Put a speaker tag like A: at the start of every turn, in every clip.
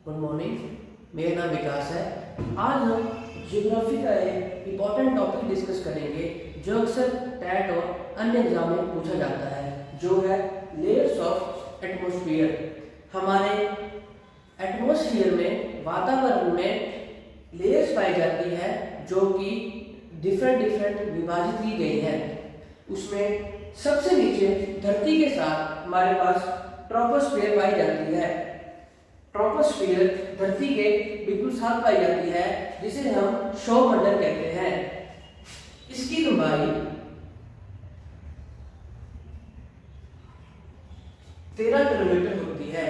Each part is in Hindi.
A: Good morning. मेरा नाम विकास है। आज हम ज्योग्राफी का एक इम्पॉर्टेंट टॉपिक डिस्कस करेंगे जो अक्सर टैट और अन्य एग्जाम में पूछा जाता है, जो है लेयर्स ऑफ एटमॉस्फेयर। हमारे एटमॉस्फेयर में, वातावरण में लेयर्स पाई जाती है जो कि डिफरेंट विभाजित की गई हैं। उसमें सबसे नीचे धरती के साथ हमारे पास ट्रोपोस्फेयर पाई जाती है। ट्रोपोस्फेयर धरती के बिल्कुल साथ पाई जाती है, जिसे हम सौरमंडल कहते हैं। इसकी लंबाई 13 किलोमीटर होती है,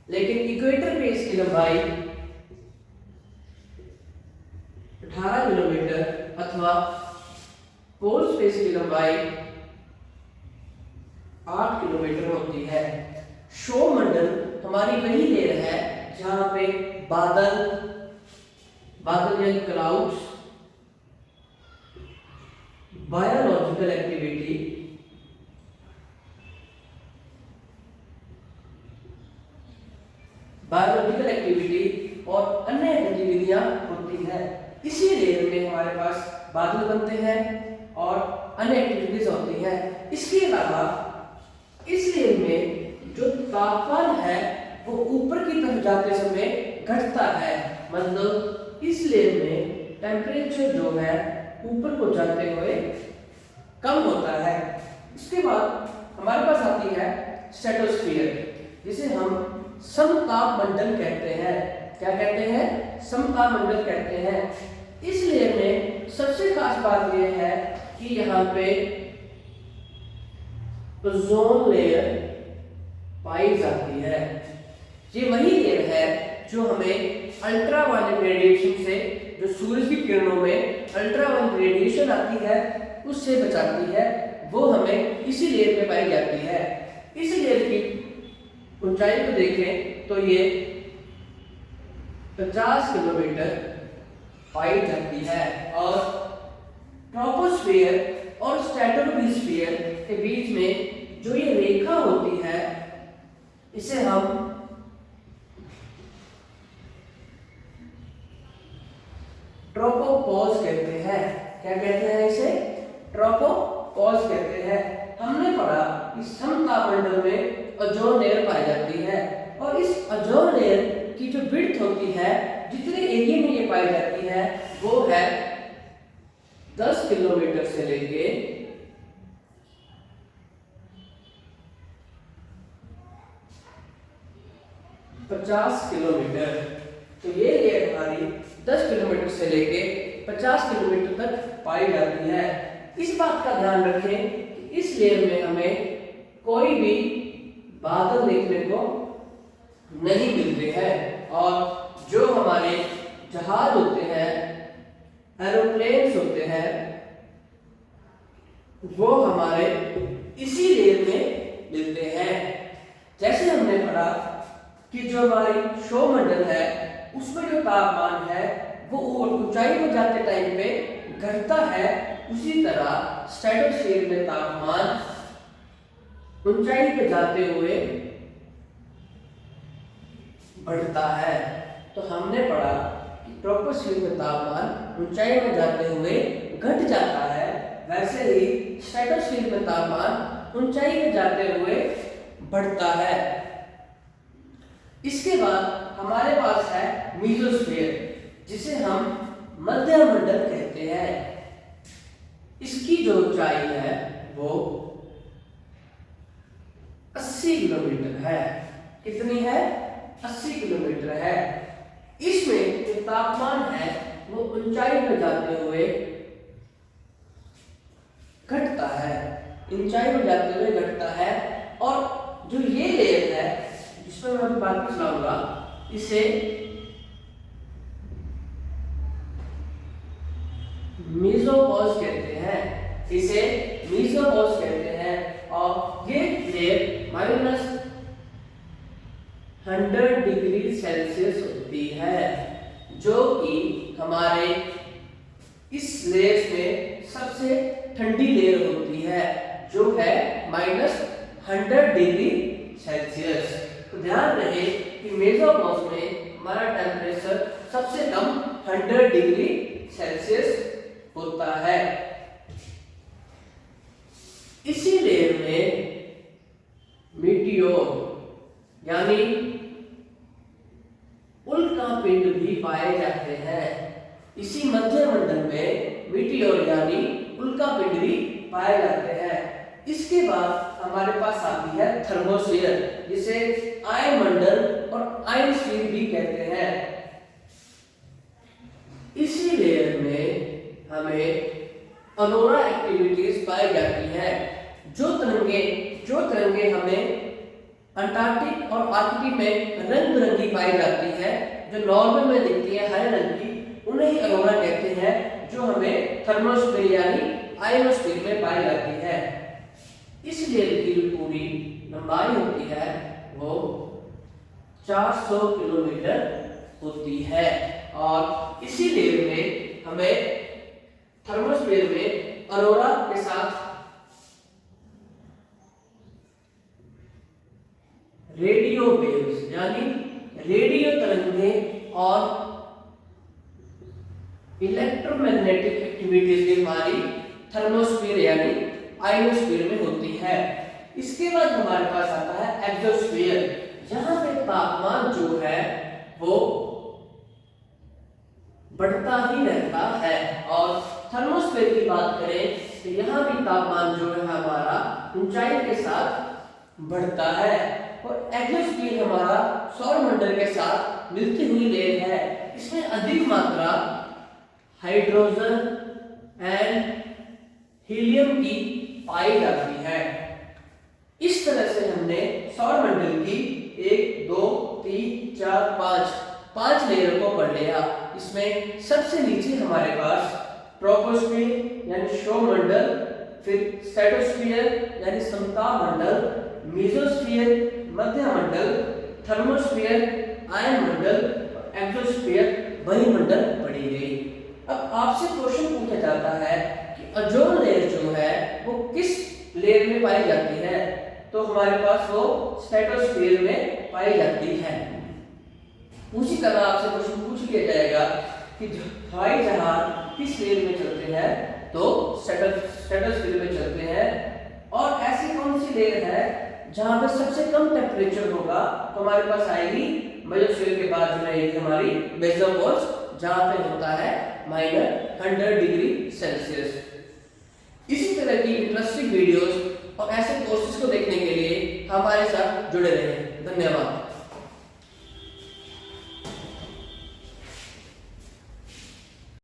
A: लेकिन इक्वेटर पे इसकी लंबाई 18 किलोमीटर अथवा पोल स्पेस की लंबाई 8 किलोमीटर होती है। सौरमंडल हमारी वही लेयर है जहां पे बादल यानी क्लाउड्स, बायोलॉजिकल एक्टिविटी और अन्य गतिविधियां होती हैं। इसी लेयर में हमारे पास बादल बनते हैं और अन्य एक्टिविटीज होती हैं। इसके अलावा इस लेयर में जो तापमान है वो ऊपर की तरफ जाते समय घटता है, मतलब इस लेयर में टेम्परेचर जो है ऊपर को जाते हुए कम होता है। इसके बाद हमारे पास आती है स्ट्रेटोस्फीयर, जिसे हम समताप मंडल कहते हैं। क्या कहते हैं? समताप मंडल कहते हैं। इस लेयर में सबसे खास बात यह है कि यहाँ पे ओजोन लेयर पाई जाती है। ये वही लेयर है जो हमें अल्ट्रावायलेट रेडिएशन से, जो सूरज की किरणों में अल्ट्रावायलेट रेडिएशन आती है उससे बचाती है। वो हमें इसी लेयर में पाई जाती है। इस लेयर की ऊंचाई को देखें तो ये 50 किलोमीटर पाई जाती है। और ट्रोपोस्फीयर और स्ट्रेटोस्फीयर के बीच में जो ये रेखा होती है, इसे हम ट्रोपोपॉज कहते हैं। क्या कहते हैं? इसे ट्रोपोपॉज कहते हैं। हमने पढ़ा कि समताप मंडल में ओजोन लेयर पाई जाती है, और इस ओजोन लेयर की जो विड्थ होती है, जितने एरिया में ये पाई जाती है, वो है 10 किलोमीटर से लेके 50 किलोमीटर। तो ये लेयर हमारी 10 किलोमीटर से लेके 50 किलोमीटर तक पाई जाती है। इस बात का ध्यान रखें कि इस लेयर में हमें कोई भी बादल देखने को नहीं मिलते हैं, और जो हमारे जहाज होते हैं, एरोप्लेन्स होते हैं, वो हमारे इसी लेयर में मिलते हैं। जैसे हमने पढ़ा कि जो हमारी सौरमंडल है उसमें जो तापमान है वो ऊंचाई पर जाते टाइम पे घटता है, उसी तरह स्ट्रेटोस्फीयर में तापमान ऊंचाई पे जाते हुए बढ़ता है। तो हमने पढ़ा कि ट्रोपोस्फीयर में तापमान ऊंचाई में जाते हुए घट जाता है, वैसे ही स्ट्रेटोस्फीयर में तापमान ऊंचाई में जाते हुए बढ़ता है। इसके बाद हमारे पास है मीसोस्फीयर, जिसे हम मध्य मंडल कहते हैं। इसकी जो ऊंचाई है वो 80 किलोमीटर है। कितनी है? 80 किलोमीटर है। इसमें जो तापमान है वो ऊंचाई में जाते हुए घटता है, ऊंचाई में जाते हुए घटता है। और जो ये लेयर है जिसमें मैं अभी बात चलाऊंगा, इसे मीसोपॉज कहते हैं। इसे मीसोपॉज कहते हैं। और ये लेयर -100 डिग्री सेल्सियस होती है, जो कि हमारे इस लेयर में सबसे ठंडी लेयर होती है, जो है -100 डिग्री सेल्सियस। तो ध्यान रहे कि मेसोपॉज में हमारा टेम्परेचर सबसे कम 100 डिग्री सेल्सियस होता है। इसी लेयर में मीटियोर यानी उल्कापिंड भी पाए जाते हैं। इसी मध्य मंडल में मीटियोर यानी उल्कापिंड भी पाए जाते हैं। इसके बाद हमारे पास आती है थर्मोस्फीयर, जिसे आयन मंडल और आयनोस्फीयर भी कहते हैं। इसी लेयर में हमें अरोरा एक्टिविटीज पाई जाती है। जो तरंगे हमें अंटार्कटिक और आर्कटिक में रंग बिरंगी पाई जाती है, जो नॉर्मल में दिखती है हरे रंग की, उन्हें ही अरोरा कहते हैं, जो हमें थर्मोस्फीयर यानी आयनोस्फीयर में पाई जाती है। इस लेयर की पूरी लंबाई होती है वो 400 किलोमीटर होती है। और इसी लेयर में हमें थर्मोस्फीयर में अरोरा के साथ रेडियो वेव्स यानी रेडियो तरंगें और इलेक्ट्रोमैग्नेटिक एक्टिविटीज भी हमारी थर्मोस्फीयर यानी आयनोस्फीयर में होती है। इसके बाद हमारे पास आता है एक्सोस्फीयर, जहां पे तापमान जो है वो बढ़ता ही रहता है। और थर्मोस्फीयर की बात करें तो यहाँ भी तापमान जो है हमारा ऊंचाई के साथ बढ़ता है। और एक्सोस्फीयर हमारा सौरमंडल के साथ मिलती हुई लेयर है। इसमें अधिक मात्रा हाइड्रोजन एंड हीलियम की पाई जाती है। इस तरह से हमने सौरमंडल की 1 2 3 4 5 लेयर को पढ़ लिया। इसमें सबसे नीचे हमारे पास ट्रोपोस्फीयर यानी सौरमंडल, फिर स्ट्रेटोस्फीयर यानी समतापमंडल, मेसोस्फीयर मध्य मंडल, थर्मोस्फीयर आयन मंडल, एक्सोस्फीयर वायुमंडल पढ़ी गई। अब आपसे क्वेश्चन पूछा जाता है कि ओजोन लेयर जो है वो किस लेयर में पाई जाती है, तो हमारे पास वो स्ट्रेटोस्फीयर में पाई जाती है। उसी तरह आपसे क्वेश्चन पूछ लिया जाएगा कि हवाई जहाज किस लेयर में चलते हैं, तो स्ट्रेटोस्फीयर में चलते हैं। और ऐसी कौन सी लेयर है जहां पे सबसे कम टेम्परेचर होगा, तो हमारे पास आएगी मेसोस्फीयर के बाद जो रहेगी हमारी मेसोपॉज, जहां पे होता है -100 डिग्री सेल्सियस। इसी तरह की इंटरेस्टिंग वीडियोस और ऐसे कोर्सेज को देखने के लिए हमारे साथ जुड़े रहें। धन्यवाद।